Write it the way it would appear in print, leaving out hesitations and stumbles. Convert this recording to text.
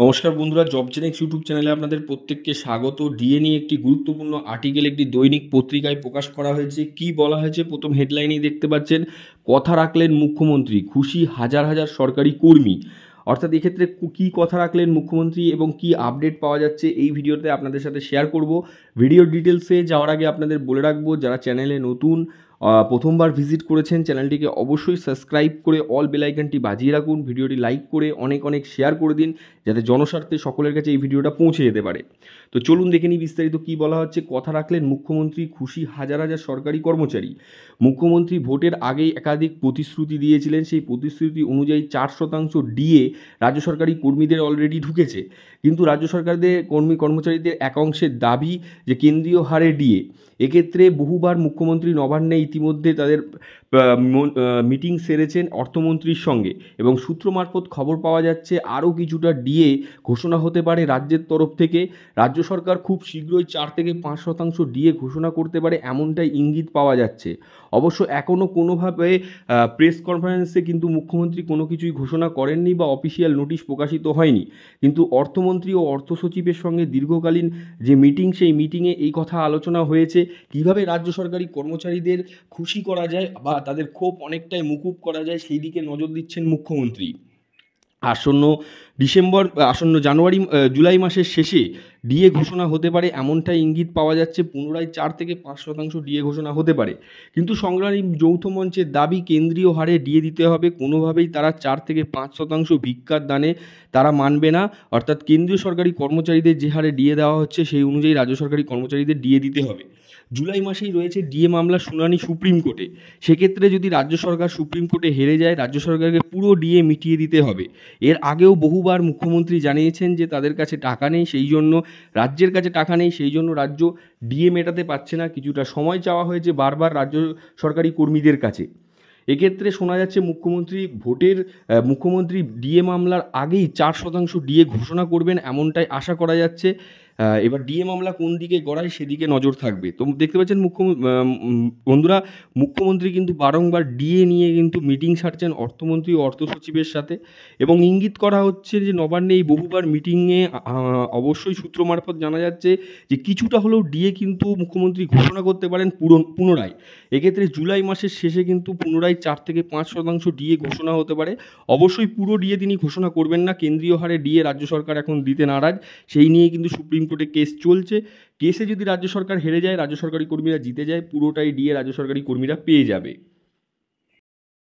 নমস্কার বন্ধুরা, job Genex YouTube চ্যানেলে আপনাদের প্রত্যেককে স্বাগত। ডিএ নিয়ে একটি গুরুত্বপূর্ণ আর্টিকেল একটি দৈনিক পত্রিকায় প্রকাশ করা হয়েছে। কি বলা হয়েছে প্রথম হেডলাইনেই দেখতে পাচ্ছেন, কথা রাখলেন মুখ্যমন্ত্রী, খুশি হাজার হাজার সরকারি কর্মী। অর্থাৎ এক্ষেত্রে কী কথা রাখলেন মুখ্যমন্ত্রী এবং কি আপডেট পাওয়া যাচ্ছে এই ভিডিওতে আপনাদের সাথে শেয়ার করব। ভিডিওর ডিটেলসে যাওয়ার আগে আপনাদের বলে রাখবো, যারা চ্যানেলে নতুন প্রথমবার ভিজিট করেছেন চ্যানেলটিকে অবশ্যই সাবস্ক্রাইব করে অল বেল আইকনটি বাজিয়ে রাখুন, ভিডিওটি লাইক করে অনেক অনেক শেয়ার করে দিন যাতে জনস্বার্থে সকলের কাছে এই ভিডিওটা পৌঁছে যেতে পারে। তো চলুন দেখে নিই বিস্তারিত কী বলা হচ্ছে। কথা রাখলেন মুখ্যমন্ত্রী, খুশি হাজার হাজার সরকারি কর্মচারী। মুখ্যমন্ত্রী ভোটের আগেই একাধিক প্রতিশ্রুতি দিয়েছিলেন, সেই প্রতিশ্রুতি অনুযায়ী 4% ডিএ রাজ্য সরকারি কর্মীদের অলরেডি ঢুকেছে। কিন্তু রাজ্য সরকারদের কর্মচারীদের এক অংশের দাবি যে কেন্দ্রীয় হারে ডিএ। এক্ষেত্রে বহুবার মুখ্যমন্ত্রী নবান্নে ইতিমধ্যে তাদের মিটিং সেরেছেন অর্থমন্ত্রীর সঙ্গে এবং সূত্র মারফত খবর পাওয়া যাচ্ছে আরও কিছুটা ডিএ ঘোষণা হতে পারে রাজ্যের তরফ থেকে। রাজ্য সরকার খুব শীঘ্রই 4-5% ডিএ ঘোষণা করতে পারে এমনটাই ইঙ্গিত পাওয়া যাচ্ছে। অবশ্য এখনও কোনোভাবে প্রেস কনফারেন্সে কিন্তু মুখ্যমন্ত্রী কোনো কিছুই ঘোষণা করেননি বা অফিসিয়াল নোটিশ প্রকাশিত হয়নি। কিন্তু অর্থমন্ত্রী ও অর্থ সচিবের সঙ্গে দীর্ঘকালীন যে মিটিং, সেই মিটিংয়ে এই কথা আলোচনা হয়েছে কিভাবে রাজ্য সরকারি কর্মচারীদের খুশি করা যায় বা তাদের ক্ষোভ অনেকটাই মুকুব করা যায়, সেই দিকে নজর দিচ্ছেন মুখ্যমন্ত্রী। আসন্ন জুলাই মাসের শেষে ডিএ ঘোষণা হতে পারে এমনটাই ইঙ্গিত পাওয়া যাচ্ছে। পুনরায় 4-5% ডিএ ঘোষণা হতে পারে। কিন্তু সংগ্রামী যৌথ মঞ্চের দাবি কেন্দ্রীয় হারে ডিএ দিতে হবে। কোনোভাবেই তারা 4-5% ভিক্ষার দানে তারা মানবে না। অর্থাৎ কেন্দ্রীয় সরকারি কর্মচারীদের যে হারে ডিএ দেওয়া হচ্ছে সেই অনুযায়ী রাজ্য সরকারি কর্মচারীদের ডিএ দিতে হবে। জুলাই মাসেই রয়েছে ডিএ মামলার শুনানি সুপ্রিম কোর্টে। সেক্ষেত্রে যদি রাজ্য সরকার সুপ্রিম কোর্টে হেরে যায়, রাজ্য সরকারকে পুরো ডিএ মিটিয়ে দিতে হবে। এর আগেও বহুবার মুখ্যমন্ত্রী জানিয়েছেন যে তাদের কাছে টাকা নেই, সেই জন্য রাজ্যের কাছে টাকা নেই, সেই জন্য রাজ্য ডিএ মেটাতে পারছে না। কিছুটা সময় চাওয়া হয়েছে বারবার রাজ্য সরকারি কর্মীদের কাছে। এক্ষেত্রে শোনা যাচ্ছে মুখ্যমন্ত্রী ডিএ মামলার আগেই 4% ডিএ ঘোষণা করবেন এমনটাই আশা করা যাচ্ছে। এবার ডিএ মামলা কোন দিকে গড়ায় সেদিকে নজর থাকবে। তো দেখতে পাচ্ছেন বন্ধুরা, মুখ্যমন্ত্রী কিন্তু বারংবার ডিএ নিয়ে কিন্তু মিটিং সারছেন অর্থমন্ত্রী ও অর্থ সচিবের সাথে এবং ইঙ্গিত করা হচ্ছে যে নবান্নে এই বহুবার মিটিংয়ে অবশ্যই সূত্র মারফত জানা যাচ্ছে যে কিছুটা হলেও ডিএ কিন্তু মুখ্যমন্ত্রী ঘোষণা করতে পারেন পুনরায়। এক্ষেত্রে জুলাই মাসের শেষে কিন্তু পুনরায় 4-5% ডিএ ঘোষণা হতে পারে। অবশ্যই পুরো ডিএ তিনি ঘোষণা করবেন না, কেন্দ্রীয় হারে ডিএ রাজ্য সরকার এখন দিতে নারাজ। সেই নিয়ে কিন্তু সুপ্রিম কোর্টে কেস চলছে। কেসে যদি রাজ্য সরকার হেরে যায়, রাজ্য সরকারি কর্মীরা জিতে যায়, পুরোটাই ডিএ রাজ্য সরকারি কর্মীরা পেয়ে যাবে।